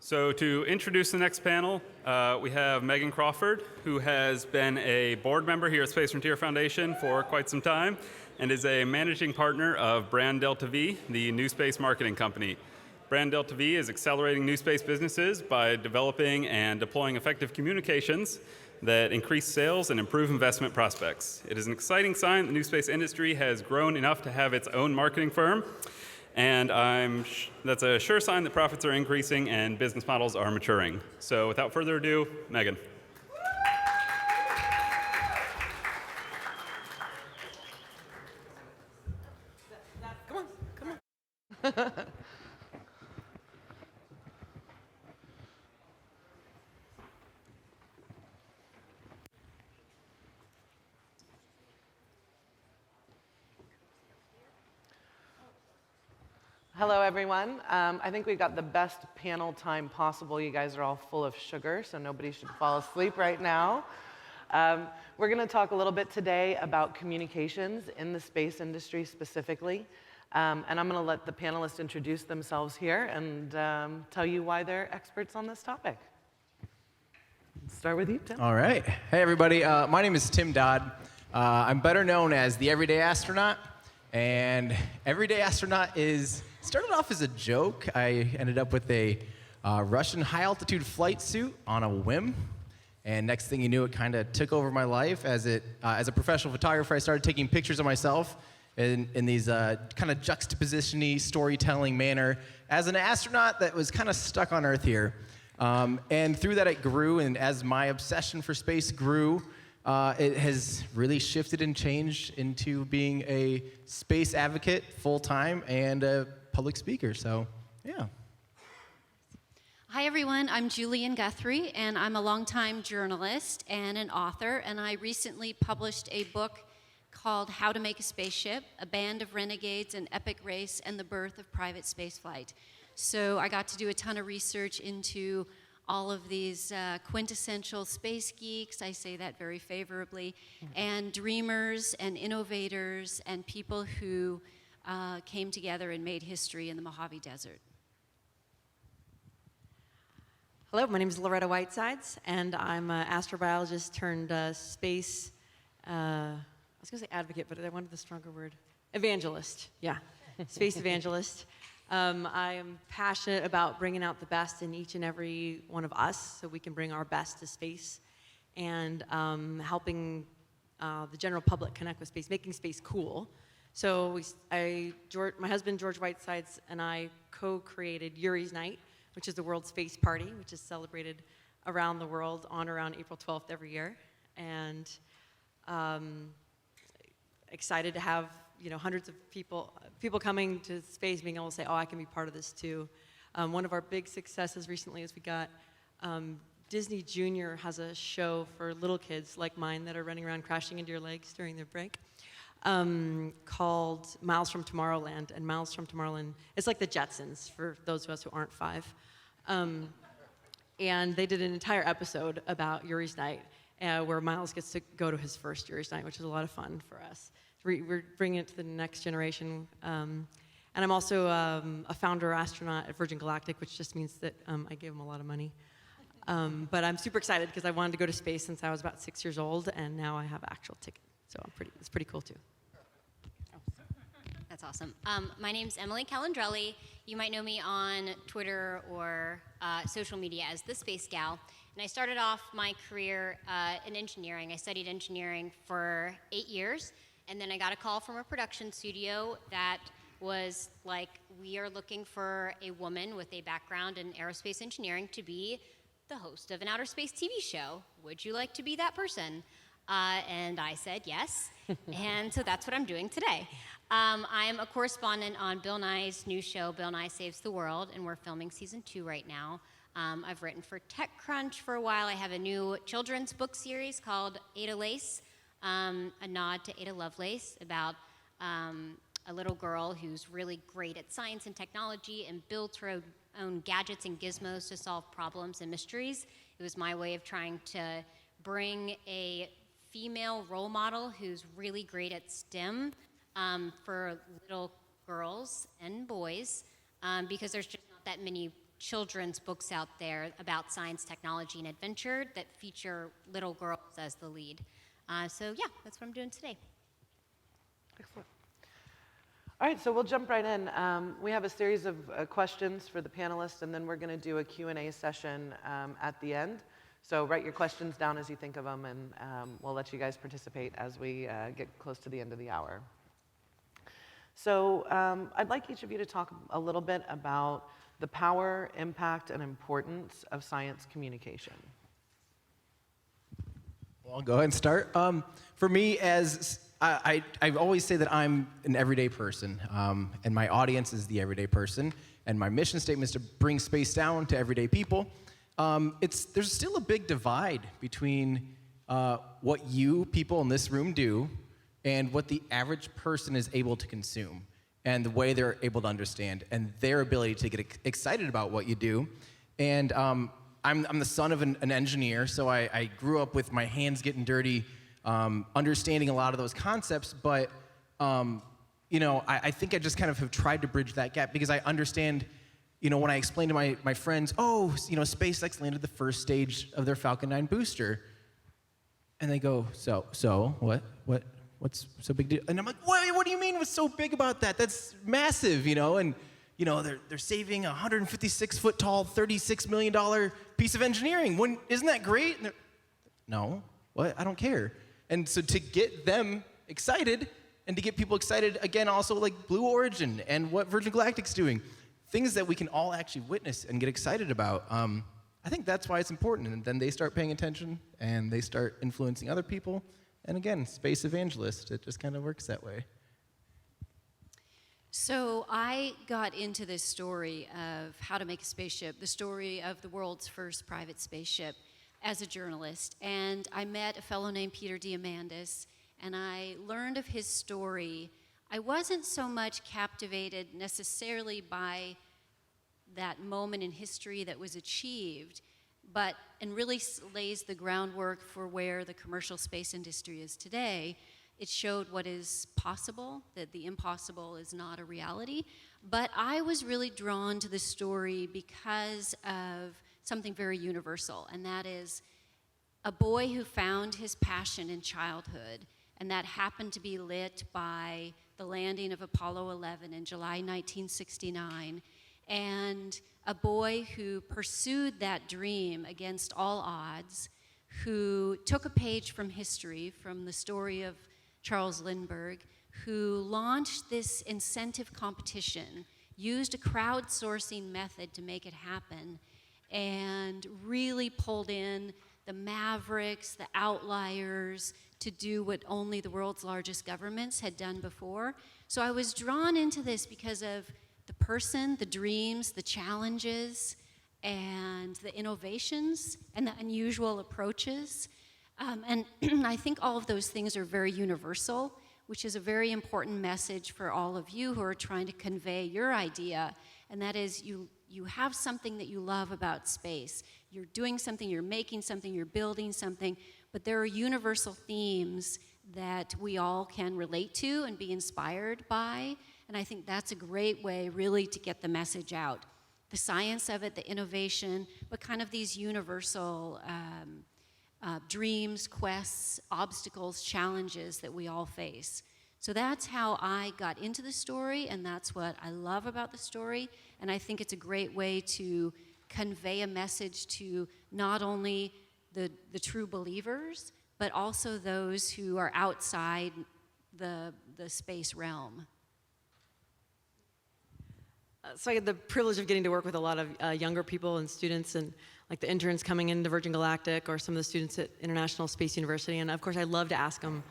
So to introduce the next panel, we have Meagan Crawford, who has been a board member here at Space Frontier Foundation for quite some time and is a managing partner of Brand Delta V, the NewSpace marketing company. Brand Delta V is accelerating NewSpace businesses by developing and deploying effective communications that increase sales and improve investment prospects. It is an exciting sign that the NewSpace industry has grown enough to have its own marketing firm, and that's a sure sign that profits are increasing and business models are maturing. So without further ado, Meagan. Come on. Hello, everyone. I think we've got the best panel time possible. You guys are all full of sugar, so nobody should fall asleep right now. We're going to talk a little bit today about communications in the space industry specifically. And I'm going to let the panelists introduce themselves here and tell you why they're experts on this topic. Let's start with you, Tim. All right. Hey, everybody. My name is Tim Dodd. I'm better known as the Everyday Astronaut. And Everyday Astronaut started off as a joke. I ended up with a Russian high-altitude flight suit on a whim. And next thing you knew, it kind of took over my life. As a professional photographer, I started taking pictures of myself in these kind of juxtaposition-y storytelling manner as an astronaut that was kind of stuck on Earth here. And through that, it grew. And as my obsession for space grew, it has really shifted and changed into being a space advocate full-time and a public speaker. So, yeah. Hi, everyone. I'm Julianne Guthrie, and I'm a longtime journalist and an author. And I recently published a book called How to Make a Spaceship, A Band of Renegades, An Epic Race, and the Birth of Private Spaceflight. So I got to do a ton of research into all of these quintessential space geeks, I say that very favorably, and dreamers and innovators and people who came together and made history in the Mojave Desert. Hello, my name is Loretta Whitesides, and I'm an astrobiologist turned space, I was going to say advocate, but I wanted the stronger word. Evangelist, yeah, space evangelist. I am passionate about bringing out the best in each and every one of us so we can bring our best to space and helping the general public connect with space, making space cool. So my husband, George Whitesides, and I co-created Yuri's Night, which is the World Space Party, which is celebrated around the world on around April 12th every year. And excited to have hundreds of people coming to space being able to say, oh, I can be part of this too. One of our big successes recently is we got Disney Junior has a show for little kids like mine that are running around crashing into your legs during their break called Miles from Tomorrowland. And Miles from Tomorrowland, it's like the Jetsons for those of us who aren't 5. And they did an entire episode about Yuri's Night where Miles gets to go to his first Yuri's Night, which is a lot of fun for us. We're bringing it to the next generation. And I'm also a founder astronaut at Virgin Galactic, which just means that I gave them a lot of money. But I'm super excited because I wanted to go to space since I was about 6 years old, and now I have an actual ticket. So it's pretty cool too. That's awesome. My name's Emily Calandrelli. You might know me on Twitter or social media as the Space Gal. And I started off my career in engineering. I studied engineering for 8 years. And then I got a call from a production studio that was like, we are looking for a woman with a background in aerospace engineering to be the host of an outer space TV show. Would you like to be that person? And I said yes. And so that's what I'm doing today. I am a correspondent on Bill Nye's new show, Bill Nye Saves the World, and we're filming season 2 right now. I've written for TechCrunch for a while. I have a new children's book series called Ada Lace, a nod to Ada Lovelace, about a little girl who's really great at science and technology and builds her own gadgets and gizmos to solve problems and mysteries. It was my way of trying to bring a female role model who's really great at STEM for little girls and boys, because there's just not that many children's books out there about science, technology, and adventure that feature little girls as the lead. So yeah, that's what I'm doing today. Excellent. All right, so we'll jump right in. We have a series of questions for the panelists, and then we're going to do a Q&A session at the end. So write your questions down as you think of them, and we'll let you guys participate as we get close to the end of the hour. So I'd like each of you to talk a little bit about the power, impact, and importance of science communication. Well, I'll go ahead and start. For me, as I always say that I'm an everyday person, and my audience is the everyday person, and my mission statement is to bring space down to everyday people. There's still a big divide between what you people in this room do and what the average person is able to consume, and the way they're able to understand, and their ability to get excited about what you do. And I'm the son of an engineer, so I grew up with my hands getting dirty, understanding a lot of those concepts, but I think I just kind of have tried to bridge that gap, because I understand, when I explain to my friends, SpaceX landed the first stage of their Falcon 9 booster, and they go, so what's so big deal? And I'm like, what do you mean what's so big about that? That's massive, and they're saving a 156-foot tall, $36 million piece of engineering. Isn't that great? No, what? I don't care. And so to get them excited, and to get people excited, again, also like Blue Origin and what Virgin Galactic's doing, things that we can all actually witness and get excited about. I think that's why it's important. And then they start paying attention, and they start influencing other people. And again, space evangelist, it just kind of works that way. So I got into this story of how to make a spaceship, the story of the world's first private spaceship, as a journalist. And I met a fellow named Peter Diamandis, and I learned of his story. I wasn't so much captivated necessarily by that moment in history that was achieved, and really lays the groundwork for where the commercial space industry is today. It showed what is possible, that the impossible is not a reality. But I was really drawn to the story because of something very universal, and that is a boy who found his passion in childhood, and that happened to be lit by the landing of Apollo 11 in July 1969, and a boy who pursued that dream against all odds, who took a page from history, from the story of Charles Lindbergh, who launched this incentive competition, used a crowdsourcing method to make it happen, and really pulled in the mavericks, the outliers, to do what only the world's largest governments had done before. So I was drawn into this because of the person, the dreams, the challenges, and the innovations, and the unusual approaches. And I think all of those things are very universal, which is a very important message for all of you who are trying to convey your idea, and that is you have something that you love about space. You're doing something, you're making something, you're building something, but there are universal themes that we all can relate to and be inspired by, and I think that's a great way really to get the message out. The science of it, the innovation, but kind of these universal dreams, quests, obstacles, challenges that we all face. So that's how I got into the story, and that's what I love about the story, and I think it's a great way to convey a message to not only the true believers, but also those who are outside the space realm. So I had the privilege of getting to work with a lot of younger people and students, and like the interns coming into Virgin Galactic, or some of the students at International Space University. And of course, I love to ask them,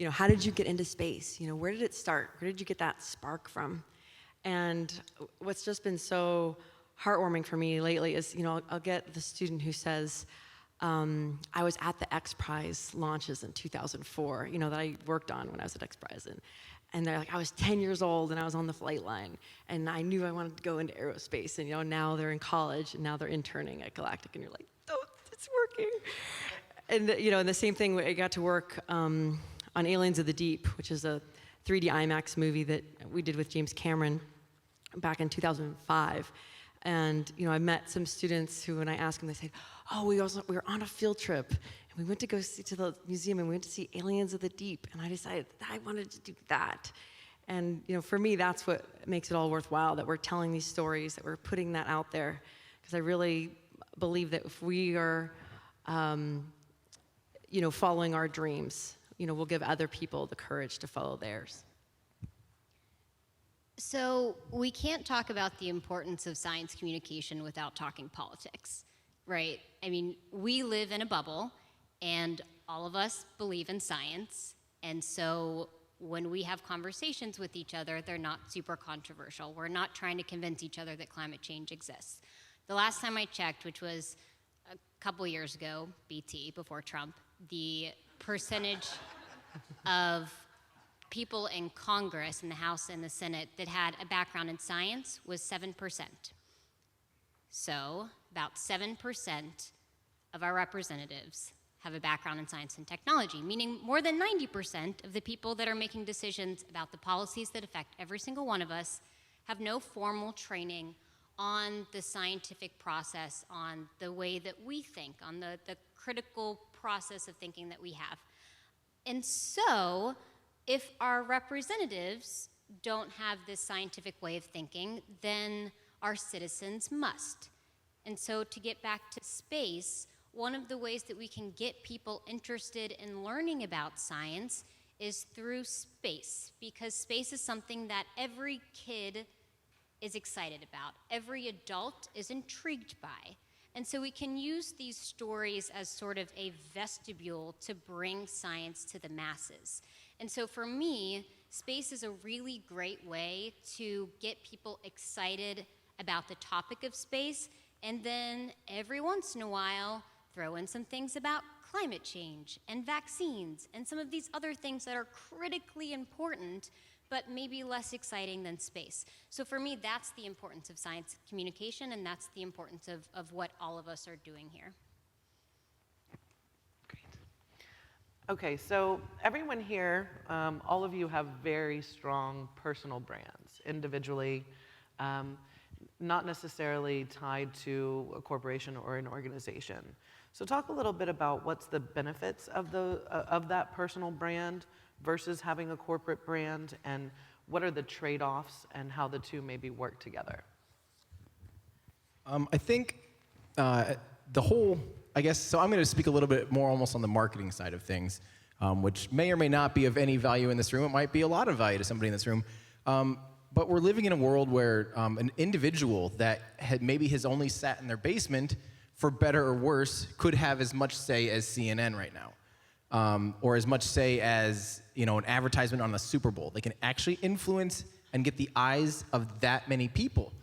how did you get into space? Where did it start? Where did you get that spark from? And what's just been so heartwarming for me lately is, I'll get the student who says, I was at the X Prize launches in 2004, that I worked on when I was at X Prize. And they're like, I was 10 years old and I was on the flight line, and I knew I wanted to go into aerospace. And now they're in college, and now they're interning at Galactic, and you're like, oh, it's working. And and the same thing, I got to work on Aliens of the Deep, which is a 3D IMAX movie that we did with James Cameron back in 2005. And I met some students who, when I asked them, they said, "Oh, we were on a field trip, and we went to go to the museum, and we went to see Aliens of the Deep, and I decided that I wanted to do that." And for me, that's what makes it all worthwhile, that we're telling these stories, that we're putting that out there, because I really believe that if we are, following our dreams, we'll give other people the courage to follow theirs. So we can't talk about the importance of science communication without talking politics, right? I mean, we live in a bubble, and all of us believe in science, and so when we have conversations with each other, they're not super controversial. We're not trying to convince each other that climate change exists. The last time I checked, which was a couple years ago, BT, before Trump, the percentage of people in Congress, in the House and the Senate, that had a background in science was 7%. So about 7% of our representatives have a background in science and technology, meaning more than 90% of the people that are making decisions about the policies that affect every single one of us have no formal training on the scientific process, on the way that we think, on the critical process of thinking that we have. And so, if our representatives don't have this scientific way of thinking, then our citizens must. And so, to get back to space, one of the ways that we can get people interested in learning about science is through space, because space is something that every kid is excited about, every adult is intrigued by. And so we can use these stories as sort of a vestibule to bring science to the masses. And so for me, space is a really great way to get people excited about the topic of space, and then every once in a while, throw in some things about climate change and vaccines and some of these other things that are critically important, but maybe less exciting than space. So for me, that's the importance of science communication, and that's the importance of what all of us are doing here. Great. Okay, so everyone here, all of you have very strong personal brands, individually, not necessarily tied to a corporation or an organization. So talk a little bit about what's the benefits of that personal brand versus having a corporate brand, and what are the trade-offs and how the two maybe work together? I think so I'm going to speak a little bit more almost on the marketing side of things, which may or may not be of any value in this room. It might be a lot of value to somebody in this room. But we're living in a world where an individual that has only sat in their basement, for better or worse, could have as much say as CNN right now, or as much say as an advertisement on the Super Bowl. They can actually influence and get the eyes of that many people,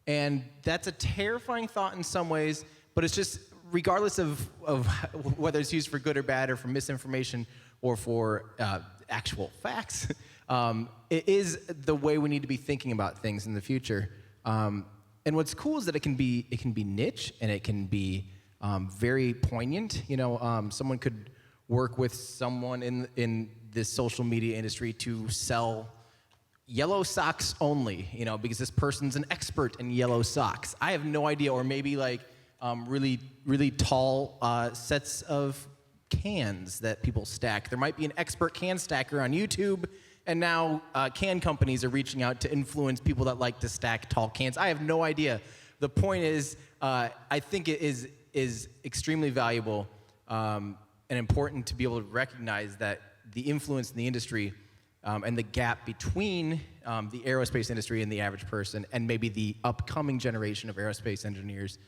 and that's a terrifying thought in some ways. But it's just, regardless of whether it's used for good or bad, or for misinformation, or for actual facts, it is the way we need to be thinking about things in the future. And what's cool is that it can be niche, and it can be very poignant. Someone could work with someone in this social media industry to sell yellow socks only, because this person's an expert in yellow socks. I have no idea, or maybe really, really tall sets of cans that people stack. There might be an expert can stacker on YouTube, and now can companies are reaching out to influence people that like to stack tall cans. I have no idea. The point is, I think it is extremely valuable and important to be able to recognize that the influence in the industry and the gap between the aerospace industry and the average person, and maybe the upcoming generation of aerospace engineers,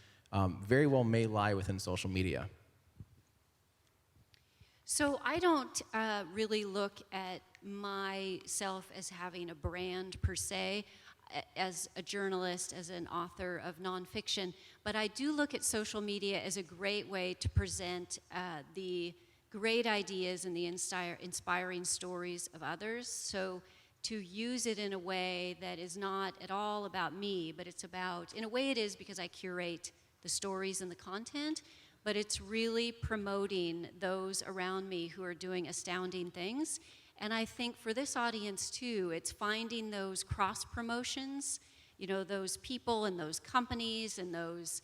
very well may lie within social media. So I don't really look at myself as having a brand per se, as a journalist, as an author of nonfiction, but I do look at social media as a great way to present the great ideas and the inspiring stories of others. So to use it in a way that is not at all about me, but it's about, in a way it is, because I curate the stories and the content, but it's really promoting those around me who are doing astounding things. And I think for this audience too, it's finding those cross promotions. those people and those companies and those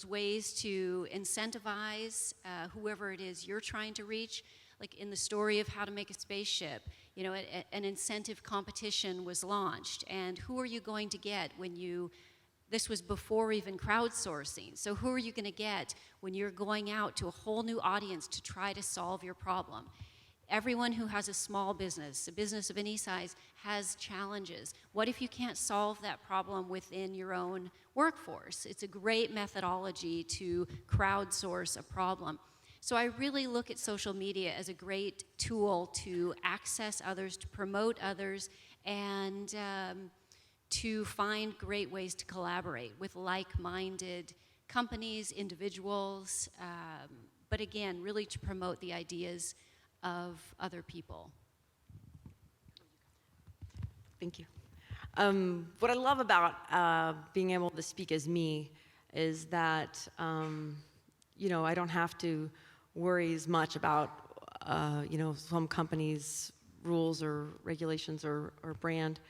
ways to incentivize whoever it is you're trying to reach. Like in the story of How to Make a Spaceship, an incentive competition was launched, and who are you going to get this was before even crowdsourcing, so who are you going to get when you're going out to a whole new audience to try to solve your problem? Everyone who has a small business, a business of any size, has challenges. What if you can't solve that problem within your own workforce? It's a great methodology to crowdsource a problem. So I really look at social media as a great tool to access others, to promote others, and to find great ways to collaborate with like-minded companies, individuals, but again, really to promote the ideas of other people. Thank you. What I love about being able to speak as me is that, I don't have to worry as much about, some companies' rules or regulations or brand.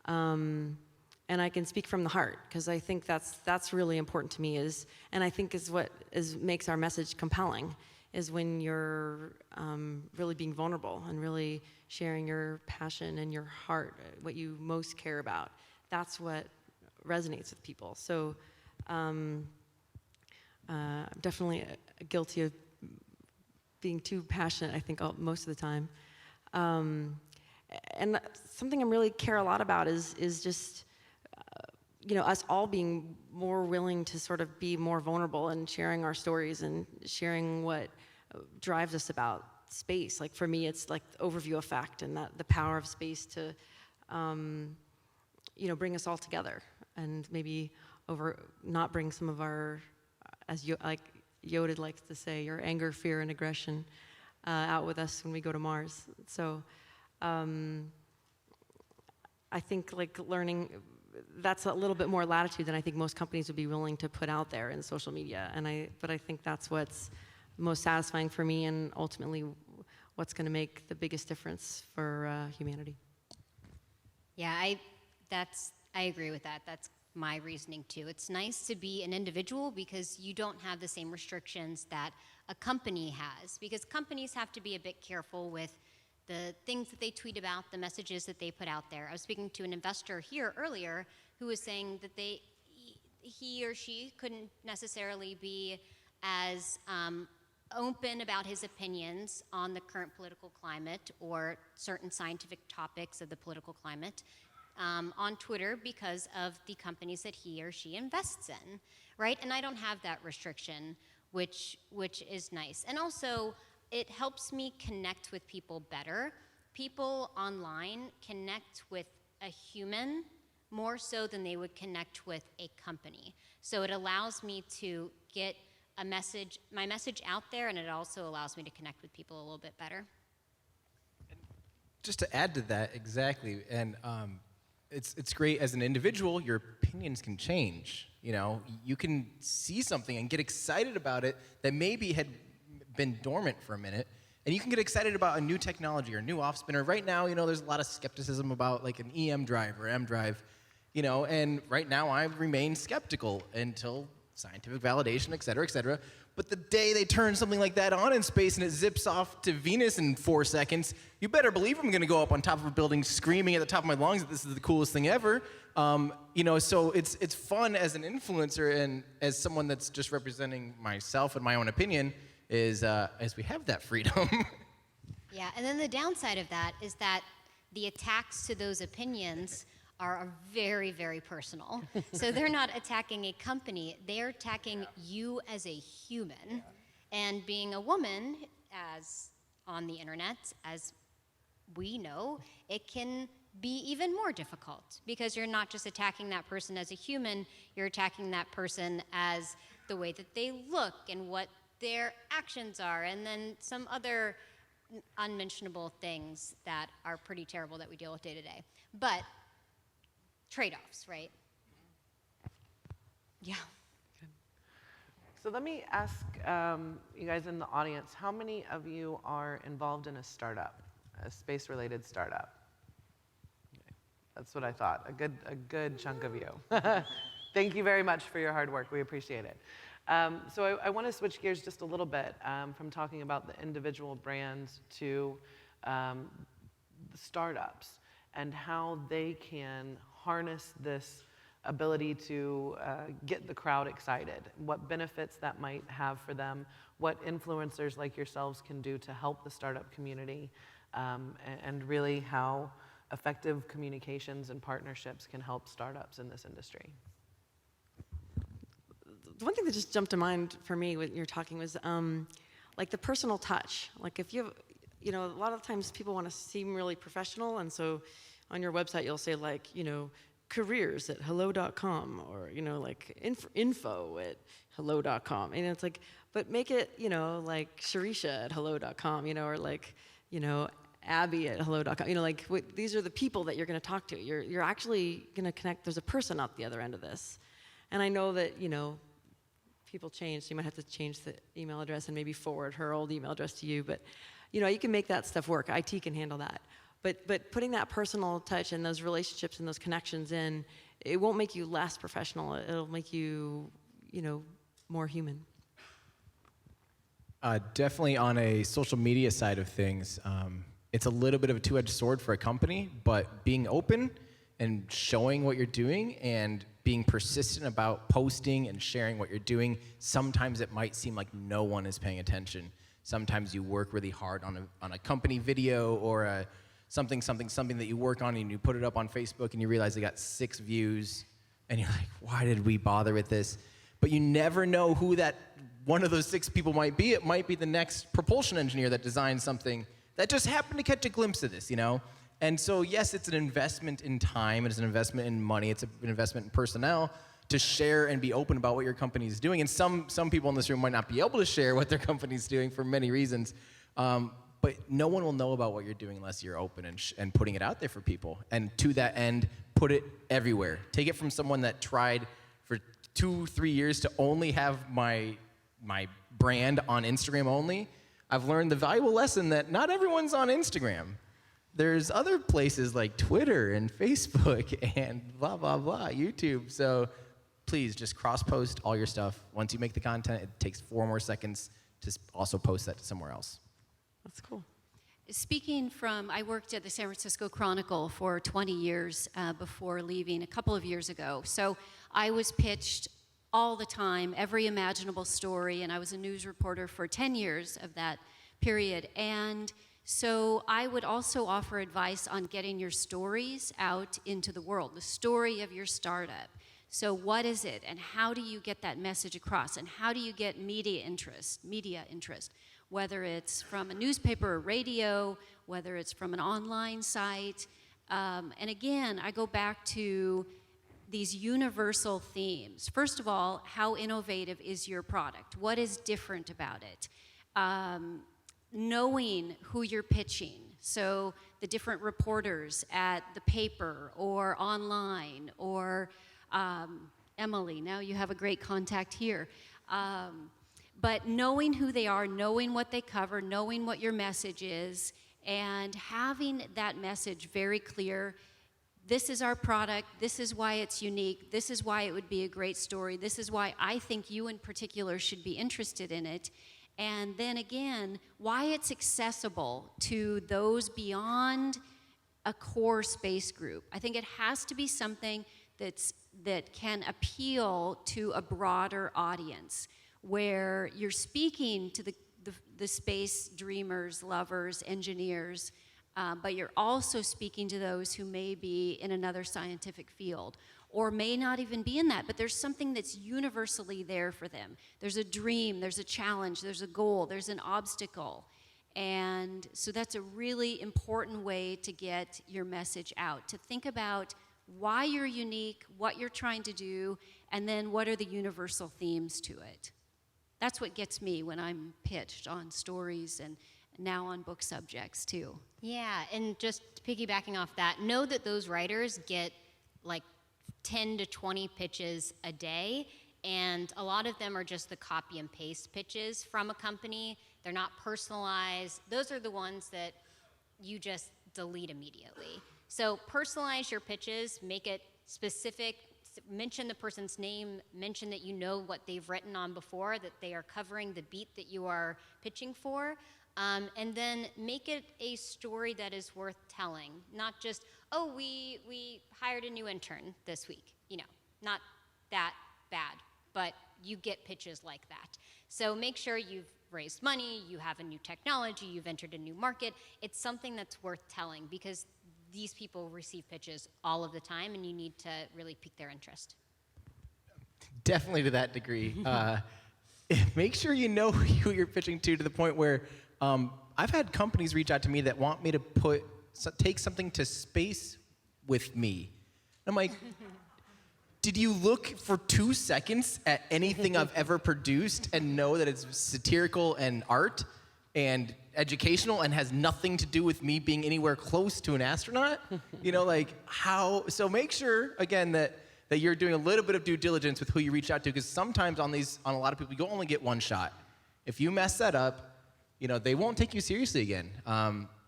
And I can speak from the heart, because I think that's really important to me, and I think is what makes our message compelling, is when you're really being vulnerable and really sharing your passion and your heart, what you most care about. That's what resonates with people. So definitely guilty of being too passionate, I think, most of the time. And something I really care a lot about is just, us all being more willing to sort of be more vulnerable and sharing our stories and sharing what drives us about space. Like for me, it's like the overview effect and the power of space to, bring us all together and maybe not bring some of our, as Yoda likes to say, your anger, fear, and aggression out with us when we go to Mars. So I think learning, that's a little bit more latitude than I think most companies would be willing to put out there in social media. But I think that's what's most satisfying for me, and ultimately what's going to make the biggest difference for humanity. Yeah, I agree with that. That's my reasoning too. It's nice to be an individual because you don't have the same restrictions that a company has, because companies have to be a bit careful with the things that they tweet about, the messages that they put out there. I was speaking to an investor here earlier who was saying that he or she couldn't necessarily be as open about his opinions on the current political climate or certain scientific topics of the political climate on Twitter because of the companies that he or she invests in, right? And I don't have that restriction, which is nice. And also, it helps me connect with people better. People online connect with a human more so than they would connect with a company. So it allows me to get my message out there, and it also allows me to connect with people a little bit better. Just to add to that, exactly, and it's great as an individual, your opinions can change. You can see something and get excited about it that maybe had been dormant for a minute, and you can get excited about a new technology or a new off-spinner. Right now, there's a lot of skepticism about like an EM drive or M drive, and right now I remain skeptical until scientific validation, et cetera, et cetera. But the day they turn something like that on in space and it zips off to Venus in 4 seconds, you better believe I'm going to go up on top of a building screaming at the top of my lungs that this is the coolest thing ever. So it's fun as an influencer and as someone that's just representing myself and my own opinion as we have that freedom. Yeah, and then the downside of that is that the attacks to those opinions are very, very personal. So they're not attacking a company, they're attacking you as a human. And being a woman, as on the internet, as we know, it can be even more difficult because you're not just attacking that person as a human, you're attacking that person as the way that they look and what their actions are, and then some other unmentionable things that are pretty terrible that we deal with day to day. But trade-offs, right? Yeah. So let me ask you guys in the audience, how many of you are involved in a startup, a space-related startup? Okay. That's what I thought. A good chunk of you. Thank you very much for your hard work. We appreciate it. So I want to switch gears just a little bit from talking about the individual brands to the startups and how they can harness this ability to get the crowd excited, what benefits that might have for them, what influencers like yourselves can do to help the startup community, and really how effective communications and partnerships can help startups in this industry. The one thing that just jumped to mind for me when you're talking was like the personal touch. Like if you have, you know, a lot of times people want to seem really professional, and so on your website you'll say like, you know, careers at hello.com, or, you know, like info at hello.com. And it's like, but make it, you know, like Sharisha at hello.com, you know, or like, you know, Abby at hello.com. You know, like these are the people that you're going to talk to. You're actually going to connect. There's a person out the other end of this. And I know that, you know, people change, so you might have to change the email address and maybe forward her old email address to you. But, you know, you can make that stuff work. IT can handle that. But putting that personal touch and those relationships and those connections in, it won't make you less professional. It'll make you, you know, more human. Definitely on a social media side of things, it's a little bit of a two-edged sword for a company, but being open and showing what you're doing and being persistent about posting and sharing what you're doing, sometimes it might seem like no one is paying attention. Sometimes you work really hard on a company video or a something that you work on, and you put it up on Facebook and you realize it got 6 views, and you're like, why did we bother with this? But you never know who that one of those 6 people might be. It might be the next propulsion engineer that designed something that just happened to catch a glimpse of this, you know? And so, yes, it's an investment in time, it's an investment in money, it's an investment in personnel to share and be open about what your company is doing. And some people in this room might not be able to share what their company's doing for many reasons. But no one will know about what you're doing unless you're open and putting it out there for people. And to that end, put it everywhere. Take it from someone that tried for 2-3 years to only have my brand on Instagram only. I've learned the valuable lesson that not everyone's on Instagram. There's other places like Twitter and Facebook and blah, blah, blah, YouTube. So please just cross-post all your stuff. Once you make the content, it takes 4 more seconds to also post that to somewhere else. That's cool. Speaking from, I worked at the San Francisco Chronicle for 20 years before leaving a couple of years ago. So I was pitched all the time, every imaginable story, and I was a news reporter for 10 years of that period. And so I would also offer advice on getting your stories out into the world, the story of your startup. So what is it, and how do you get that message across, and how do you get media interest, whether it's from a newspaper or radio, whether it's from an online site. And again, I go back to these universal themes. First of all, how innovative is your product? What is different about it? Knowing who you're pitching. So the different reporters at the paper or online, or Emily, now you have a great contact here. But knowing who they are, knowing what they cover, knowing what your message is, and having that message very clear. This is our product, this is why it's unique, this is why it would be a great story, this is why I think you in particular should be interested in it. And then again, why it's accessible to those beyond a core space group. I think it has to be something that can appeal to a broader audience, where you're speaking to the space dreamers, lovers, engineers, but you're also speaking to those who may be in another scientific field, or may not even be in that, but there's something that's universally there for them. There's a dream, there's a challenge, there's a goal, there's an obstacle. And so that's a really important way to get your message out, to think about why you're unique, what you're trying to do, and then what are the universal themes to it. That's what gets me when I'm pitched on stories and now on book subjects too. Yeah, and just piggybacking off that, know that those writers get like 10 to 20 pitches a day, and a lot of them are just the copy and paste pitches from a company. They're not personalized. Those are the ones that you just delete immediately. So personalize your pitches, make it specific, mention the person's name, mention that you know what they've written on before, that they are covering the beat that you are pitching for, and then make it a story that is worth telling, not just, oh, we hired a new intern this week, not that bad, but you get pitches like that. So make sure you've raised money, you have a new technology, you've entered a new market. It's something that's worth telling because these people receive pitches all of the time and you need to really pique their interest. Definitely to that degree. Make sure you know who you're pitching to the point where I've had companies reach out to me that want me to take something to space with me. I'm like, did you look for 2 seconds at anything I've ever produced and know that it's satirical and art and educational and has nothing to do with me being anywhere close to an astronaut? How? So make sure, again, that you're doing a little bit of due diligence with who you reach out to, because sometimes on a lot of people, you only get one shot. If you mess that up, they won't take you seriously again.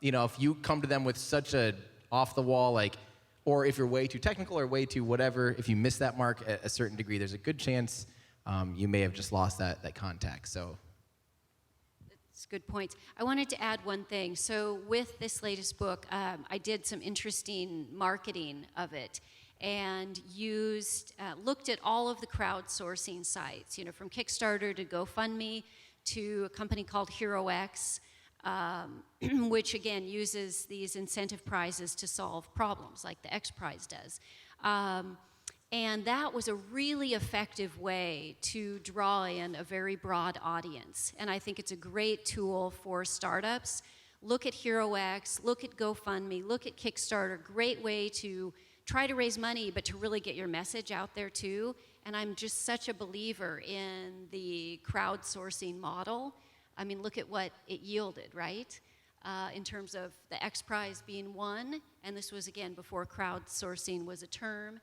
If you come to them with such a off-the-wall, or if you're way too technical or way too whatever, if you miss that mark at a certain degree, there's a good chance you may have just lost that contact. So that's a good point. I wanted to add one thing. So with this latest book, I did some interesting marketing of it and looked at all of the crowdsourcing sites, from Kickstarter to GoFundMe to a company called HeroX, which again uses these incentive prizes to solve problems like the X Prize does. And that was a really effective way to draw in a very broad audience. And I think it's a great tool for startups. Look at HeroX, look at GoFundMe, look at Kickstarter. Great way to try to raise money, but to really get your message out there too. And I'm just such a believer in the crowdsourcing model. I mean, look at what it yielded, right? In terms of the X Prize being one, and this was, again, before crowdsourcing was a term.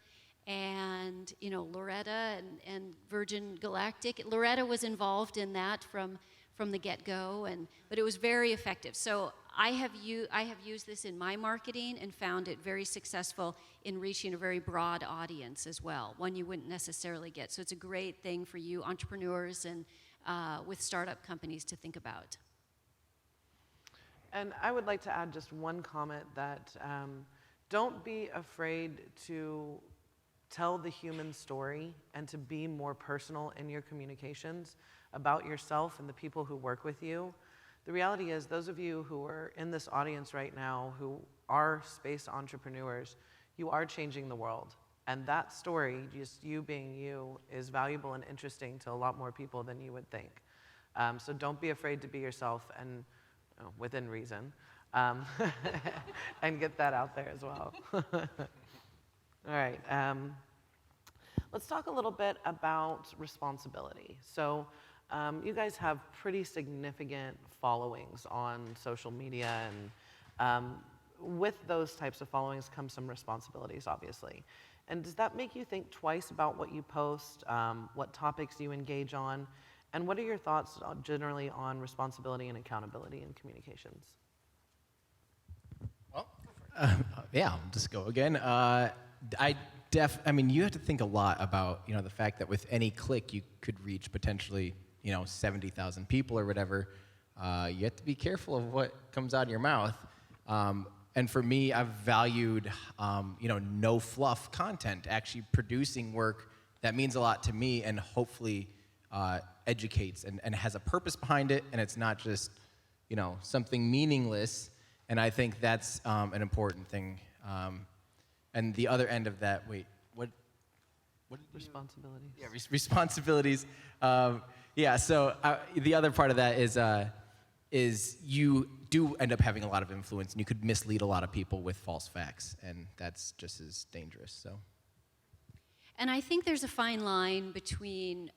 And, Loretta and Virgin Galactic, Loretta was involved in that from the get-go, but it was very effective. So I have used this in my marketing and found it very successful in reaching a very broad audience as well, one you wouldn't necessarily get. So it's a great thing for you entrepreneurs and with startup companies to think about. And I would like to add just one comment that don't be afraid to tell the human story and to be more personal in your communications about yourself and the people who work with you. The reality is, those of you who are in this audience right now who are space entrepreneurs, you are changing the world. And that story, just you being you, is valuable and interesting to a lot more people than you would think. So don't be afraid to be yourself, and within reason, and get that out there as well. All right, let's talk a little bit about responsibility. So you guys have pretty significant followings on social media, and with those types of followings come some responsibilities, obviously. And does that make you think twice about what you post, what topics you engage on, and what are your thoughts generally on responsibility and accountability in communications? Well, yeah, I'll just go again. I mean, you have to think a lot about, the fact that with any click you could reach potentially, 70,000 people or whatever. You have to be careful of what comes out of your mouth. And for me, I've valued, no fluff content, actually producing work that means a lot to me and hopefully educates and has a purpose behind it, and it's not just, something meaningless. And I think that's an important thing. And the other end of that, what Responsibilities. Yeah, responsibilities. So the other part of that is you do end up having a lot of influence, and you could mislead a lot of people with false facts, and that's just as dangerous. So. And I think there's a fine line between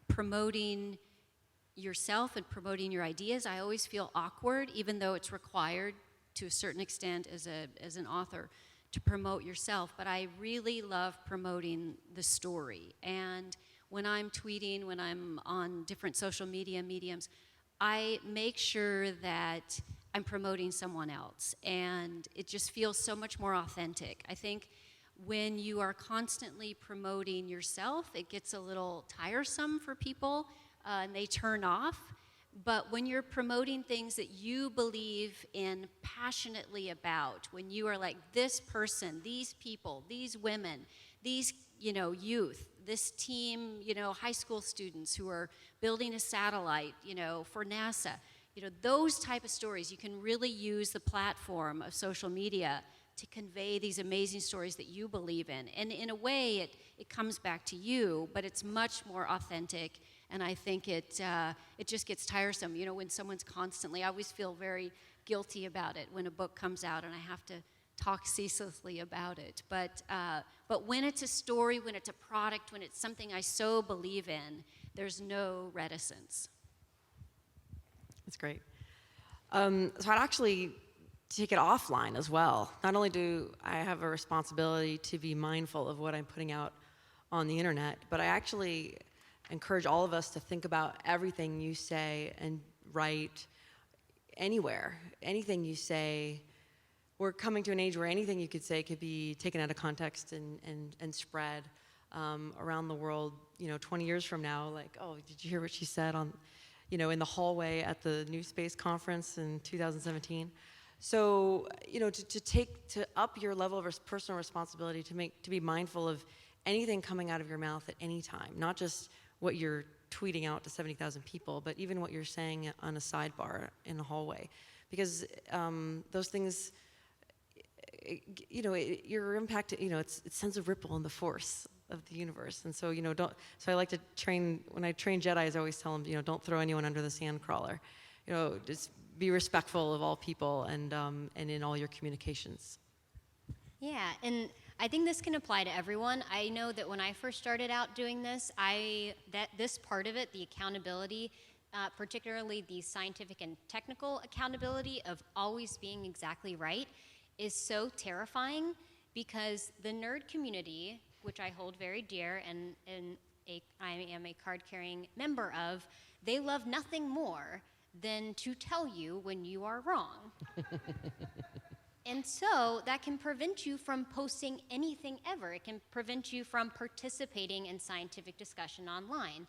promoting yourself and promoting your ideas. I always feel awkward, even though it's required to a certain extent as an author to promote yourself, but I really love promoting the story. And when I'm tweeting, when I'm on different social media mediums, I make sure that I'm promoting someone else. And it just feels so much more authentic. I think when you are constantly promoting yourself, it gets a little tiresome for people and they turn off. But when you're promoting things that you believe in passionately about, when you are like, this person, these people, these women, these, youth, this team, high school students who are building a satellite, for NASA, those type of stories, you can really use the platform of social media to convey these amazing stories that you believe in. And in a way, it comes back to you, but it's much more authentic. And I think it just gets tiresome. When someone's constantly, I always feel very guilty about it when a book comes out and I have to talk ceaselessly about it. But when it's a story, when it's a product, when it's something I so believe in, there's no reticence. That's great. So I'd actually take it offline as well. Not only do I have a responsibility to be mindful of what I'm putting out on the internet, but I actually encourage all of us to think about everything you say and write anywhere. Anything you say, we're coming to an age where anything you could say could be taken out of context and spread around the world, 20 years from now, like, oh, did you hear what she said on, in the hallway at the NewSpace conference in 2017? So, to up your level of personal responsibility, to be mindful of anything coming out of your mouth at any time, not just what you're tweeting out to 70,000 people, but even what you're saying on a sidebar in the hallway, because those things, your impact, it sends a ripple in the force of the universe. And so, so I like to train, when I train Jedis, I always tell them, don't throw anyone under the sand crawler. Just be respectful of all people and in all your communications. Yeah, and I think this can apply to everyone. I know that when I first started out doing this, this part of it, the accountability, particularly the scientific and technical accountability of always being exactly right, is so terrifying, because the nerd community, which I hold very dear and I am a card-carrying member of, they love nothing more than to tell you when you are wrong. And so that can prevent you from posting anything ever. It can prevent you from participating in scientific discussion online.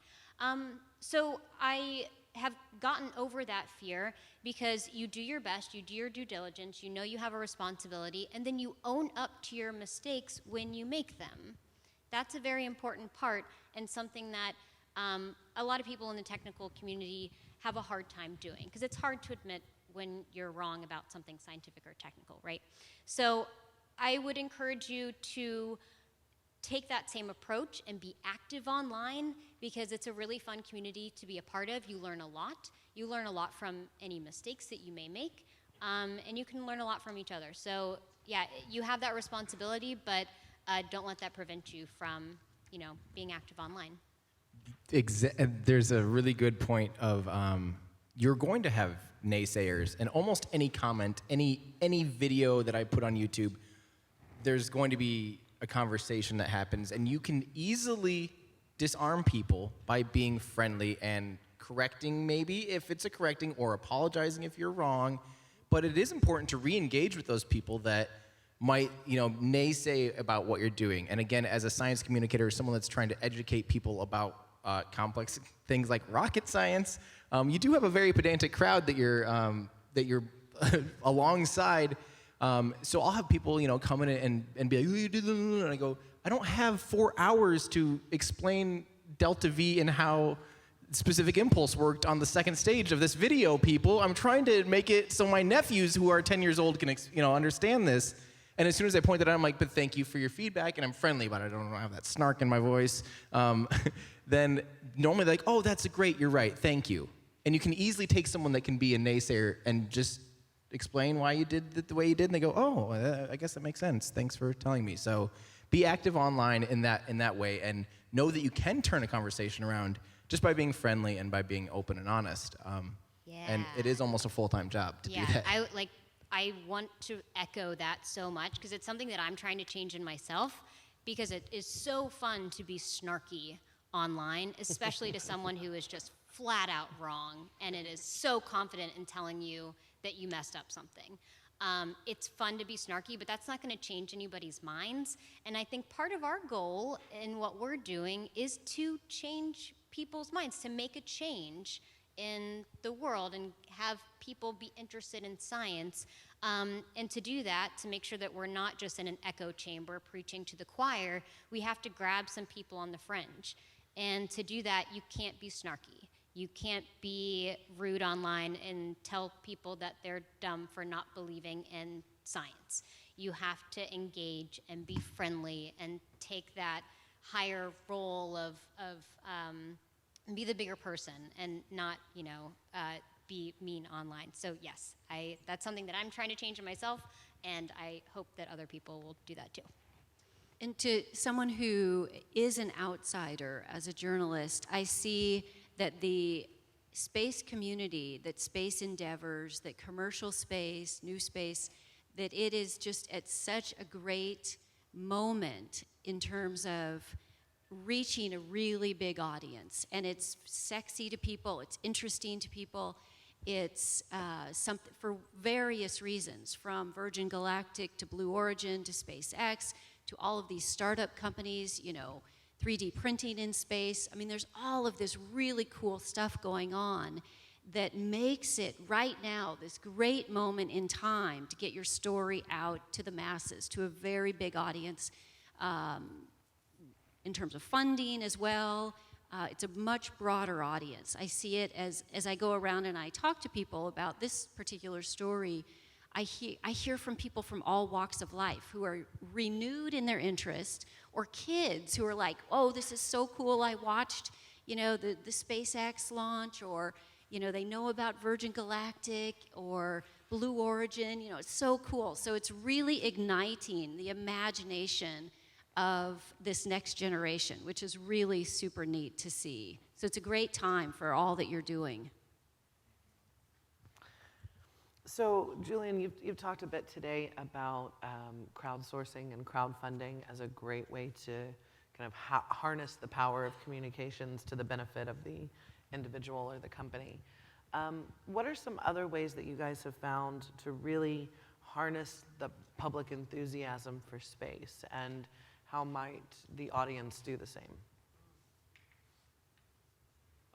So I have gotten over that fear, because you do your best, you do your due diligence, you know you have a responsibility, and then you own up to your mistakes when you make them. That's a very important part, and something that a lot of people in the technical community have a hard time doing, because it's hard to admit when you're wrong about something scientific or technical, right? So I would encourage you to take that same approach and be active online, because it's a really fun community to be a part of. You learn a lot. You learn a lot from any mistakes that you may make, and you can learn a lot from each other. So yeah, you have that responsibility, but don't let that prevent you from, being active online. There's a really good point of you're going to have naysayers, and almost any comment, any video that I put on YouTube, there's going to be a conversation that happens, and you can easily disarm people by being friendly and correcting, maybe if it's a correcting, or apologizing if you're wrong. But it is important to re-engage with those people that might, naysay about what you're doing. And again, as a science communicator, someone that's trying to educate people about complex things like rocket science, you do have a very pedantic crowd that you're alongside. So I'll have people, come in and be like, "You did," and I go, I don't have 4 hours to explain delta V and how specific impulse worked on the second stage of this video, people. I'm trying to make it so my nephews who are 10 years old can, understand this. And as soon as I point that out, I'm like, but thank you for your feedback, and I'm friendly about it. I don't have that snark in my voice. Then normally they're like, oh, that's great, you're right, thank you. And you can easily take someone that can be a naysayer and just explain why you did it the way you did, and they go, oh, I guess that makes sense. Thanks for telling me. So be active online in that way, and know that you can turn a conversation around just by being friendly and by being open and honest. And it is almost a full-time job to do that. I want to echo that so much, because it's something that I'm trying to change in myself, because it is so fun to be snarky online, especially to someone who is just flat out wrong and it is so confident in telling you that you messed up something. It's fun to be snarky, but that's not going to change anybody's minds. And I think part of our goal in what we're doing is to change people's minds, to make a change in the world and have people be interested in science. And to do that, to make sure that we're not just in an echo chamber preaching to the choir, we have to grab some people on the fringe. And to do that, you can't be snarky. You can't be rude online and tell people that they're dumb for not believing in science. You have to engage and be friendly and take that higher role of be the bigger person and not, be mean online. So yes, that's something that I'm trying to change in myself, and I hope that other people will do that too. And to someone who is an outsider as a journalist, I see that the space community, that space endeavors, that commercial space, NewSpace, that it is just at such a great moment in terms of reaching a really big audience. And it's sexy to people, it's interesting to people, it's something for various reasons, from Virgin Galactic to Blue Origin to SpaceX to all of these startup companies, 3D printing in space. I mean, there's all of this really cool stuff going on that makes it right now this great moment in time to get your story out to the masses, to a very big audience, in terms of funding as well. It's a much broader audience. I see it as I go around and I talk to people about this particular story. I hear from people from all walks of life who are renewed in their interest, or kids who are like, oh, this is so cool, I watched, the SpaceX launch, or, they know about Virgin Galactic or Blue Origin, it's so cool. So it's really igniting the imagination of this next generation, which is really super neat to see. So it's a great time for all that you're doing. So, Julian, you've talked a bit today about crowdsourcing and crowdfunding as a great way to kind of harness the power of communications to the benefit of the individual or the company. What are some other ways that you guys have found to really harness the public enthusiasm for space, and how might the audience do the same?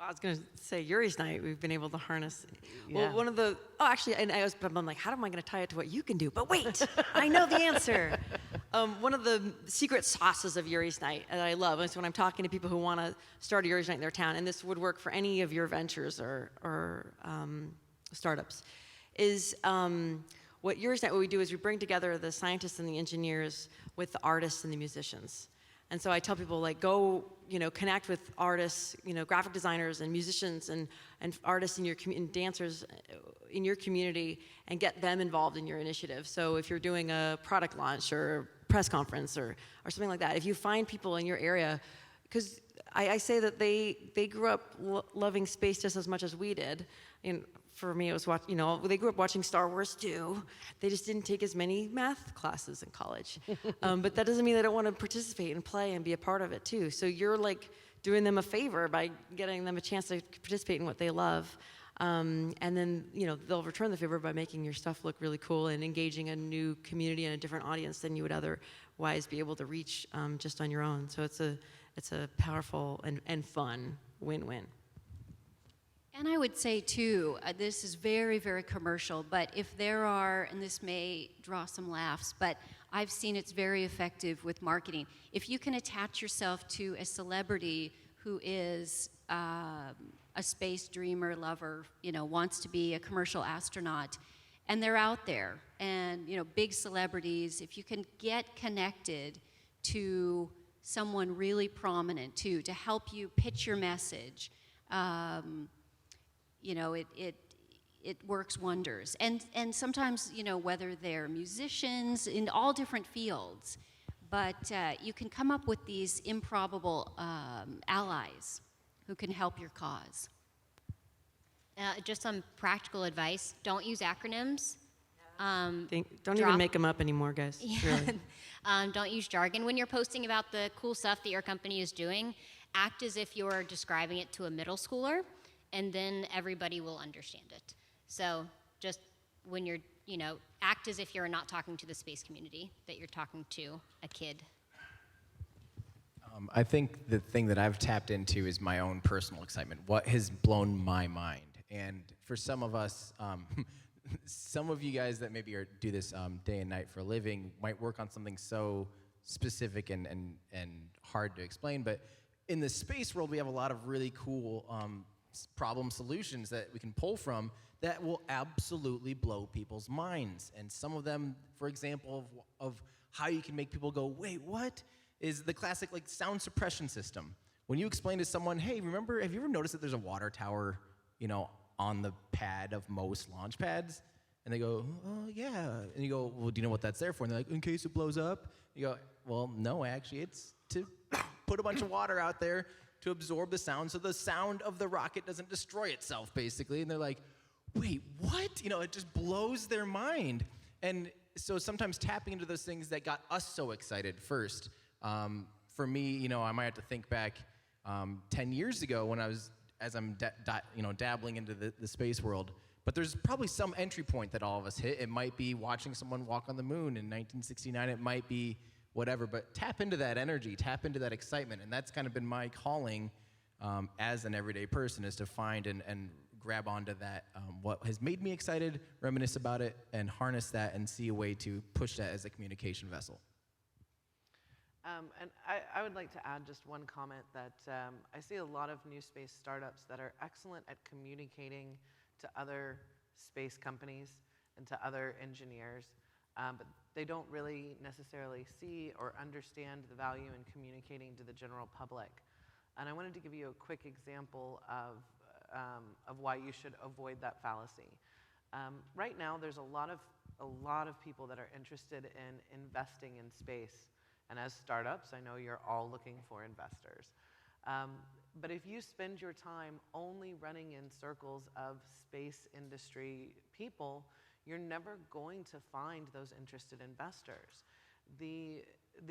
I was going to say Yuri's night, we've been able to harness. Yeah. Well, I'm like, how am I going to tie it to what you can do? But wait, I know the answer. One of the secret sauces of Yuri's night that I love is when I'm talking to people who want to start a Yuri's night in their town, and this would work for any of your ventures or startups, is what Yuri's night, what we do is we bring together the scientists and the engineers with the artists and the musicians. And so I tell people, like, go, connect with artists, graphic designers and musicians and artists in your and dancers in your community, and get them involved in your initiative. So if you're doing a product launch or press conference or something like that, if you find people in your area, because I say that they grew up loving space just as much as we did. For me, it was they grew up watching Star Wars too. They just didn't take as many math classes in college. But that doesn't mean they don't want to participate and play and be a part of it too. So you're like doing them a favor by getting them a chance to participate in what they love. And then, they'll return the favor by making your stuff look really cool and engaging a new community and a different audience than you would otherwise be able to reach just on your own. So it's a powerful and fun win-win. And I would say, too, this is very, very commercial, but if there are, and this may draw some laughs, but I've seen it's very effective with marketing. If you can attach yourself to a celebrity who is a space dreamer, lover, wants to be a commercial astronaut, and they're out there, and, big celebrities, if you can get connected to someone really prominent, too, to help you pitch your message, it works wonders. And sometimes, whether they're musicians in all different fields, but you can come up with these improbable allies who can help your cause. Just some practical advice: don't use acronyms. Don't even make them up anymore, guys. Yeah. Really. Don't use jargon when you're posting about the cool stuff that your company is doing. Act as if you're describing it to a middle schooler, and then everybody will understand it. So just when you're, act as if you're not talking to the space community, that you're talking to a kid. I think the thing that I've tapped into is my own personal excitement. What has blown my mind? And for some of us, some of you guys that maybe do this day and night for a living might work on something so specific and hard to explain. But in the space world, we have a lot of really cool problem solutions that we can pull from that will absolutely blow people's minds. And some of them, for example, of how you can make people go, wait, what? Is the classic sound suppression system. When you explain to someone, hey, remember, have you ever noticed that there's a water tower, on the pad of most launch pads? And they go, oh, yeah. And you go, well, do you know what that's there for? And they're like, in case it blows up. You go, well, no, actually, it's to put a bunch of water out there to absorb the sound so the sound of the rocket doesn't destroy itself, basically. And they're like, wait, what? It just blows their mind. And so sometimes tapping into those things that got us so excited first. For me, I might have to think back 10 years ago when I'm dabbling into the space world. But there's probably some entry point that all of us hit. It might be watching someone walk on the moon in 1969. It might be whatever. But tap into that energy, tap into that excitement. And that's kind of been my calling as an everyday person, is to find and grab onto that, what has made me excited, reminisce about it, and harness that and see a way to push that as a communication vessel. And I would like to add just one comment that I see a lot of new space startups that are excellent at communicating to other space companies and to other engineers, but they don't really necessarily see or understand the value in communicating to the general public. And I wanted to give you a quick example of why you should avoid that fallacy. Right now, there's a lot of people that are interested in investing in space. And as startups, I know you're all looking for investors. But if you spend your time only running in circles of space industry people, you're never going to find those interested investors. The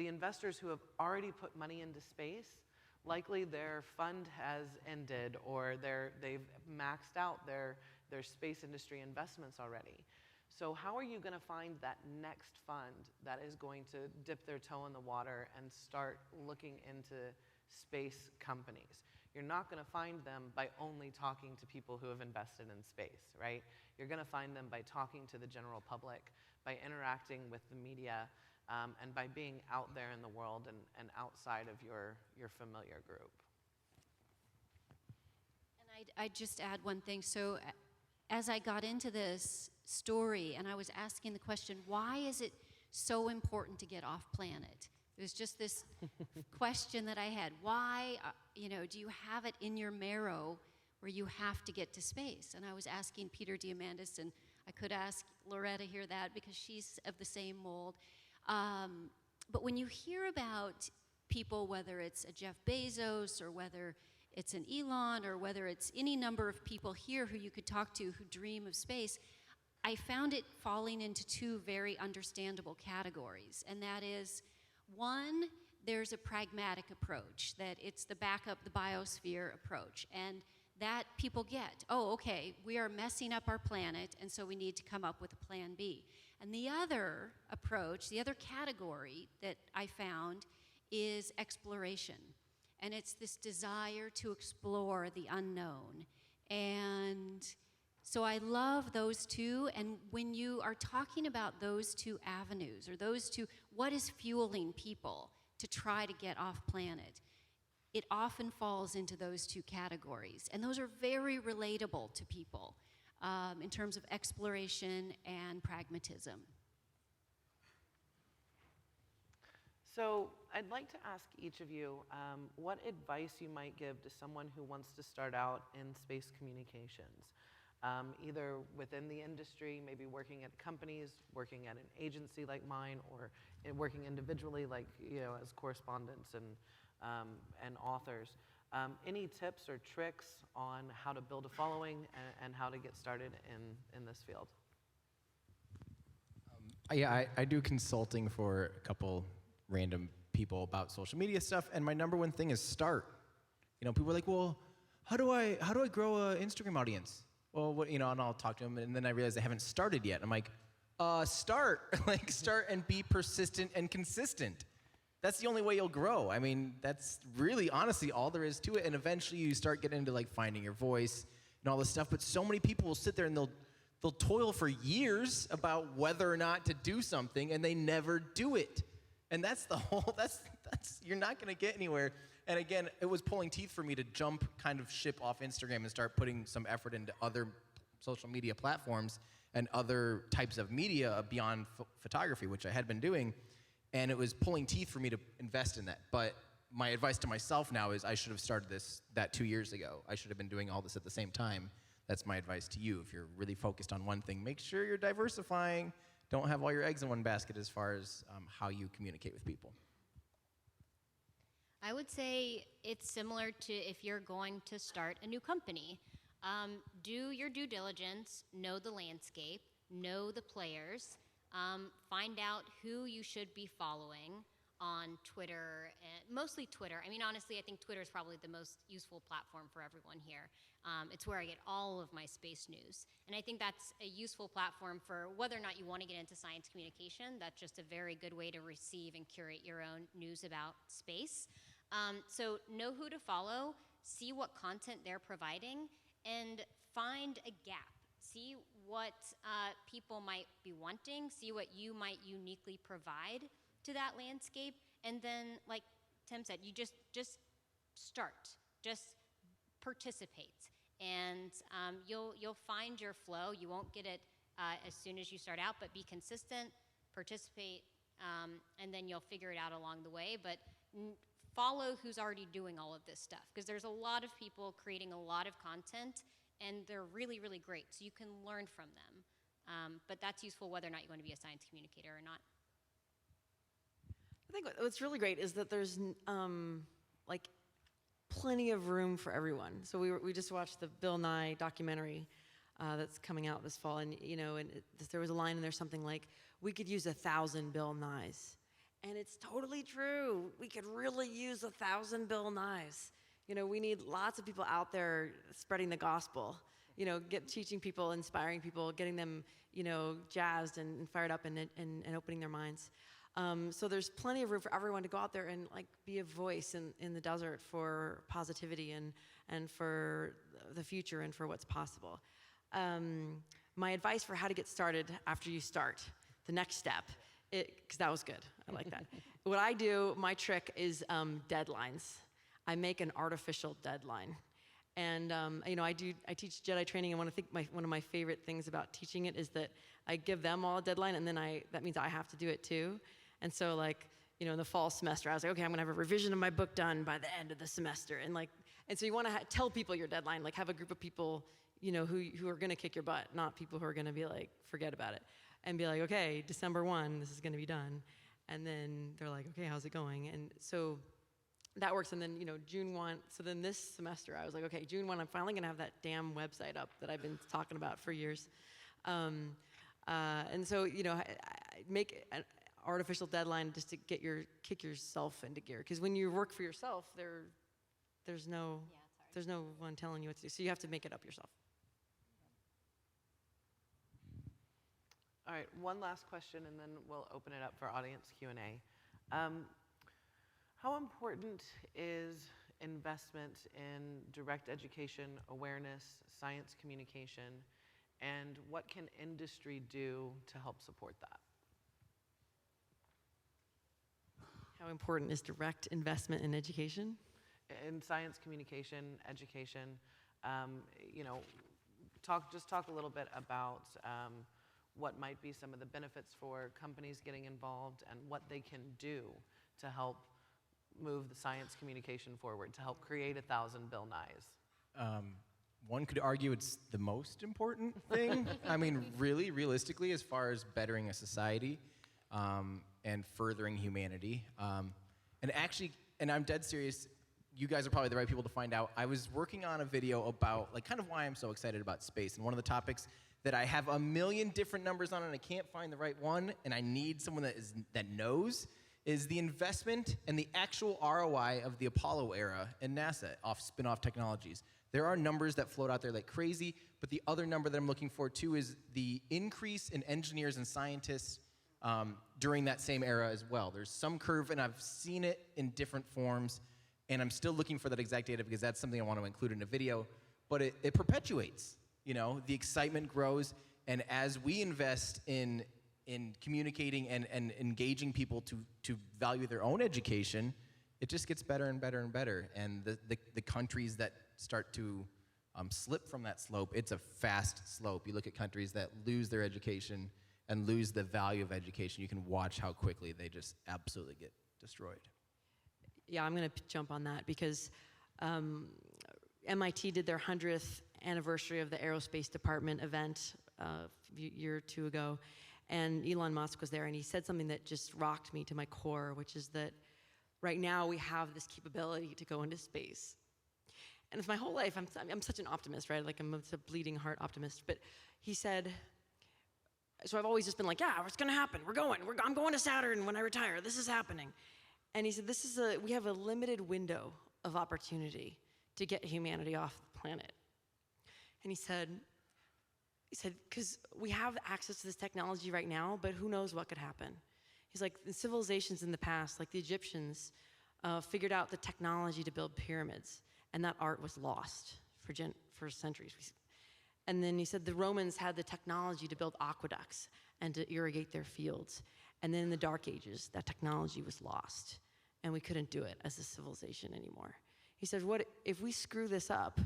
investors who have already put money into space, likely their fund has ended or they've maxed out their space industry investments already. So how are you going to find that next fund that is going to dip their toe in the water and start looking into space companies? You're not going to find them by only talking to people who have invested in space, right? You're going to find them by talking to the general public, by interacting with the media, and by being out there in the world and outside of your familiar group. And I'd just add one thing. So as I got into this story and I was asking the question, why is it so important to get off planet? It was just this question that I had. Why, do you have it in your marrow where you have to get to space? And I was asking Peter Diamandis, and I could ask Loretta here that because she's of the same mold. But when you hear about people, whether it's a Jeff Bezos or whether it's an Elon or whether it's any number of people here who you could talk to who dream of space, I found it falling into two very understandable categories. And that is, one, there's a pragmatic approach, that it's the backup, the biosphere approach. And that people get, oh, okay, we are messing up our planet, and so we need to come up with a plan B. And the other approach, the other category that I found is exploration. And it's this desire to explore the unknown. And so I love those two. And when you are talking about those two avenues, or those two, what is fueling people to try to get off planet, it often falls into those two categories. And those are very relatable to people in terms of exploration and pragmatism. So I'd like to ask each of you what advice you might give to someone who wants to start out in space communications, either within the industry, maybe working at companies, working at an agency like mine, or working individually like as correspondents and authors. Any tips or tricks on how to build a following and how to get started in this field? Yeah, I do consulting for a couple random people about social media stuff, and my number one thing is start. People are like, well, how do I grow an Instagram audience? well, what, and I'll talk to them, and then I realize they haven't started yet. I'm like, start. Start and be persistent and consistent. That's the only way you'll grow. I mean, that's really, honestly, all there is to it. And eventually you start getting into, finding your voice and all this stuff. But so many people will sit there and they'll toil for years about whether or not to do something, and they never do it. And that's the whole, that's you're not going to get anywhere. And again, it was pulling teeth for me to jump kind of ship off Instagram and start putting some effort into other social media platforms and other types of media beyond photography, which I had been doing. And it was pulling teeth for me to invest in that. But my advice to myself now is I should have started that 2 years ago. I should have been doing all this at the same time. That's my advice to you. If you're really focused on one thing, make sure you're diversifying. Don't have all your eggs in one basket as far as how you communicate with people. I would say it's similar to if you're going to start a new company. Do your due diligence, know the landscape, know the players, find out who you should be following on Twitter, mostly Twitter. I mean, honestly, I think Twitter is probably the most useful platform for everyone here. It's where I get all of my space news. And I think that's a useful platform for whether or not you want to get into science communication. That's just a very good way to receive and curate your own news about space. So know who to follow, see what content they're providing, and find a gap. See what people might be wanting, see what you might uniquely provide to that landscape, and then, like Tim said, you just start, just participate, and you'll find your flow. You won't get it as soon as you start out, but be consistent, participate, and then you'll figure it out along the way. But follow who's already doing all of this stuff, because there's a lot of people creating a lot of content, and they're really, really great, so you can learn from them. But that's useful whether or not you want to be a science communicator or not. I think what's really great is that there's plenty of room for everyone. So we just watched the Bill Nye documentary that's coming out this fall, and there was a line in there something like, "We could use 1,000 Bill Nyes," and it's totally true. We could really use 1,000 Bill Nyes. We need lots of people out there spreading the gospel. Teaching people, inspiring people, getting them, jazzed and fired up and opening their minds. So there's plenty of room for everyone to go out there and be a voice in the desert for positivity and for the future and for what's possible. My advice for how to get started after you start, the next step, because that was good, I like that. What I do, my trick is deadlines. I make an artificial deadline. And I teach Jedi training, and one of my favorite things about teaching it is that I give them all a deadline, and then that means I have to do it too. And so in the fall semester, I was like, okay, I'm gonna have a revision of my book done by the end of the semester, and so you want to tell people your deadline, have a group of people, who are gonna kick your butt, not people who are gonna be forget about it, and be like, okay, December 1, this is gonna be done, and then they're like, okay, how's it going? And so that works. And then, June 1, so then this semester I was like, okay, June 1, I'm finally gonna have that damn website up that I've been talking about for years. And so, I make an artificial deadline just to kick yourself into gear. Because when you work for yourself, there's no one telling you what to do. So you have to make it up yourself. All right, one last question, and then we'll open it up for audience Q&A. How important is investment in direct education, awareness, science communication, and what can industry do to help support that? How important is direct investment in education? In science communication, education, talk a little bit about what might be some of the benefits for companies getting involved and what they can do to help move the science communication forward, to help create 1,000 Bill Nyes. One could argue it's the most important thing. I mean, really, realistically, as far as bettering a society and furthering humanity. And I'm dead serious, you guys are probably the right people to find out. I was working on a video about kind of why I'm so excited about space. And one of the topics that I have a million different numbers on and I can't find the right one, and I need someone that knows, is the investment and the actual ROI of the Apollo era in NASA, spin-off technologies. There are numbers that float out there like crazy, but the other number that I'm looking for too is the increase in engineers and scientists during that same era as well. There's some curve, and I've seen it in different forms, and I'm still looking for that exact data because that's something I want to include in a video, but it perpetuates. You know, the excitement grows, and as we invest in communicating and engaging people to value their own education, it just gets better and better and better. And the countries that start to slip from that slope, it's a fast slope. You look at countries that lose their education and lose the value of education, you can watch how quickly they just absolutely get destroyed. Yeah, I'm going to jump on that because MIT did their 100th anniversary of the Aerospace Department event a year or two ago, and Elon Musk was there, and he said something that just rocked me to my core, which is that right now we have this capability to go into space. And it's my whole life, I'm such an optimist, right? Like I'm a bleeding heart optimist. But he said, so I've always just been like, yeah, it's gonna happen. I'm going to Saturn when I retire. This is happening. And he said, we have a limited window of opportunity to get humanity off the planet. And he said, because we have access to this technology right now, but who knows what could happen. He's like, the civilizations in the past, like the Egyptians, figured out the technology to build pyramids, and that art was lost for centuries. And then he said the Romans had the technology to build aqueducts and to irrigate their fields. And then in the Dark Ages, that technology was lost, and we couldn't do it as a civilization anymore. He said, what if we screw this up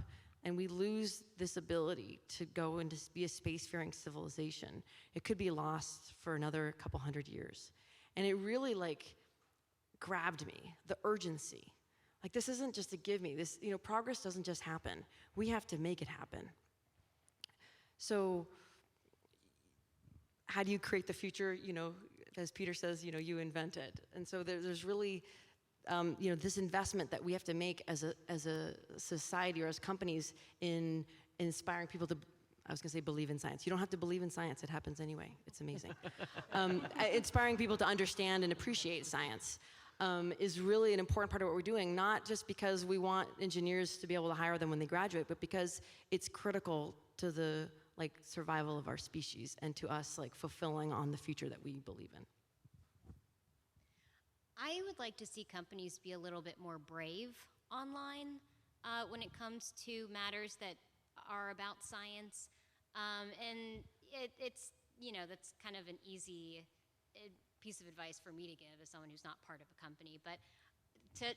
and we lose this ability to go and to be a spacefaring civilization? It could be lost for another couple hundred years. And it really grabbed me, the urgency. Like, this isn't just a give me. This, progress doesn't just happen. We have to make it happen. So how do you create the future? As Peter says, you invent it. And so there's really, this investment that we have to make as a society or as companies in inspiring people to, I was going to say believe in science. You don't have to believe in science. It happens anyway. It's amazing. Inspiring people to understand and appreciate science is really an important part of what we're doing, not just because we want engineers to be able to hire them when they graduate, but because it's critical to the survival of our species and to us fulfilling on the future that we believe in. I would like to see companies be a little bit more brave online when it comes to matters that are about science. And it's, that's kind of an easy piece of advice for me to give as someone who's not part of a company. But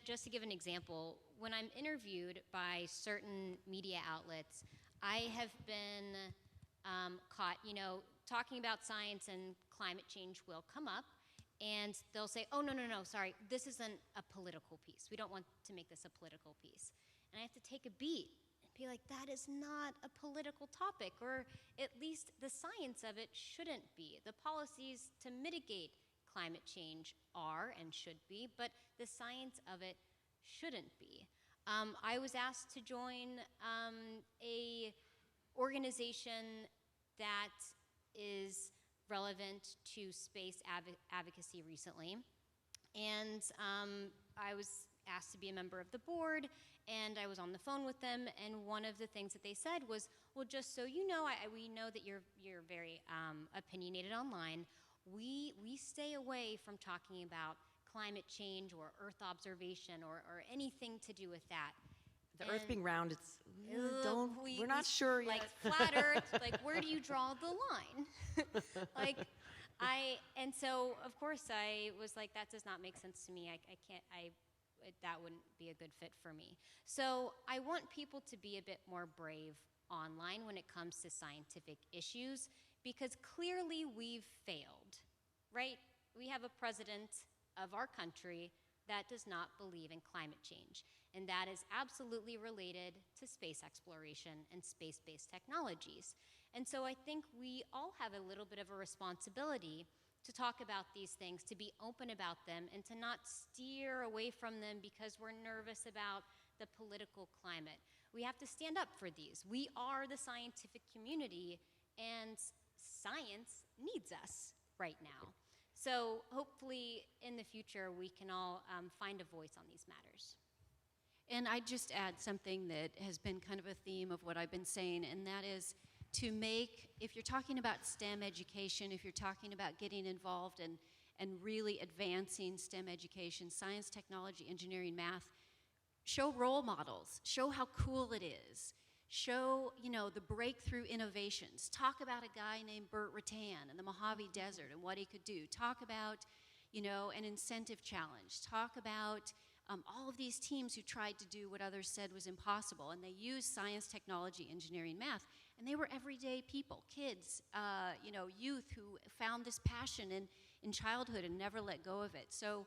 just to give an example, when I'm interviewed by certain media outlets, I have been caught, talking about science and climate change will come up, and they'll say, oh, no, sorry, this isn't a political piece. We don't want to make this a political piece. And I have to take a beat and be like, that is not a political topic, or at least the science of it shouldn't be. The policies to mitigate climate change are and should be, but the science of it shouldn't be. I was asked to join a organization that is relevant to space advocacy recently, and I was asked to be a member of the board, and I was on the phone with them, and one of the things that they said was, well, just so you know, we know that you're very opinionated online. We stay away from talking about climate change or Earth observation or anything to do with that. The Earth being round, it's we're not sure yet. Flat Earth, where do you draw the line? And so of course I was like, that does not make sense to me. That wouldn't be a good fit for me. So I want people to be a bit more brave online when it comes to scientific issues, because clearly we've failed, right? We have a president of our country that does not believe in climate change, and that is absolutely related to space exploration and space-based technologies. And so I think we all have a little bit of a responsibility to talk about these things, to be open about them, and to not steer away from them because we're nervous about the political climate. We have to stand up for these. We are the scientific community, and science needs us right now. So hopefully in the future we can all find a voice on these matters. And I'd just add something that has been kind of a theme of what I've been saying, and that is to make, if you're talking about STEM education, if you're talking about getting involved and really advancing STEM education, science, technology, engineering, math, show role models, show how cool it is, show, the breakthrough innovations. Talk about a guy named Burt Rutan in the Mojave Desert and what he could do. Talk about, an incentive challenge. Talk about all of these teams who tried to do what others said was impossible, and they used science, technology, engineering, math, and they were everyday people, kids, youth who found this passion in childhood and never let go of it. So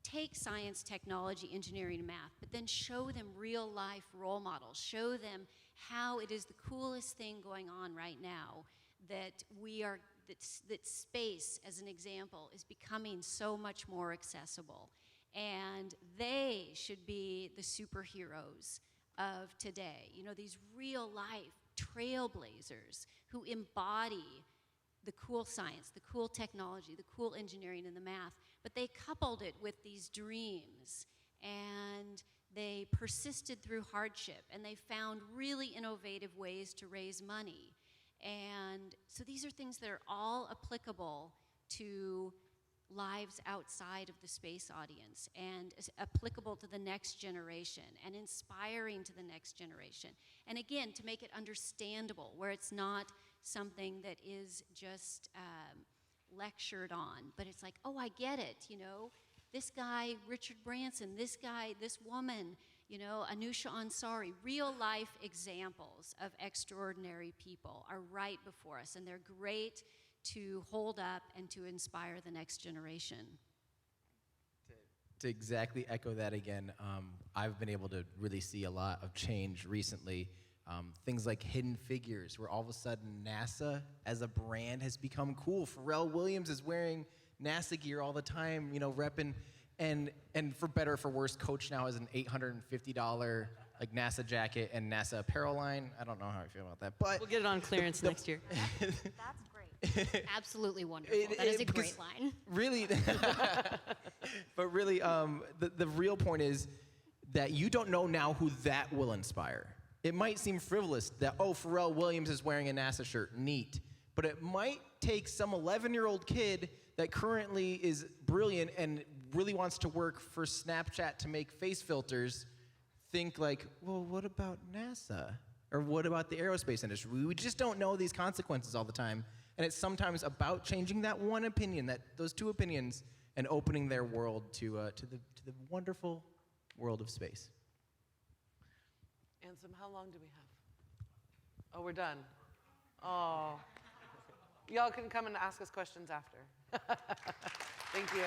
take science, technology, engineering, and math, but then show them real life role models. Show them how it is the coolest thing going on right now, that that space, as an example, is becoming so much more accessible. And they should be the superheroes of today. These real life trailblazers who embody the cool science, the cool technology, the cool engineering and the math, but they coupled it with these dreams, and they persisted through hardship, and they found really innovative ways to raise money. And so these are things that are all applicable to lives outside of the space audience, and applicable to the next generation, and inspiring to the next generation. And again, to make it understandable, where it's not something that is just lectured on, but it's like, oh, I get it, this guy, Richard Branson, this guy, this woman, Anusha Ansari, real life examples of extraordinary people are right before us, and they're great to hold up and to inspire the next generation. To exactly echo that again, I've been able to really see a lot of change recently. Things like Hidden Figures, where all of a sudden NASA as a brand has become cool. Pharrell Williams is wearing NASA gear all the time, repping, and for better or for worse, Coach now has an $850 NASA jacket and NASA apparel line. I don't know how I feel about that, but We'll get it on clearance next year. That's great. Absolutely wonderful. That is a great line. Really, but really, the real point is that you don't know now who that will inspire. It might seem frivolous that, Pharrell Williams is wearing a NASA shirt, neat. But it might take some 11-year-old kid that currently is brilliant and really wants to work for Snapchat to make face filters think like, well, what about NASA? Or what about the aerospace industry? We just don't know these consequences all the time. And it's sometimes about changing that one opinion, those two opinions, and opening their world to the wonderful world of space. Ansem, how long do we have? Oh, we're done. Oh. Y'all can come and ask us questions after. Thank you.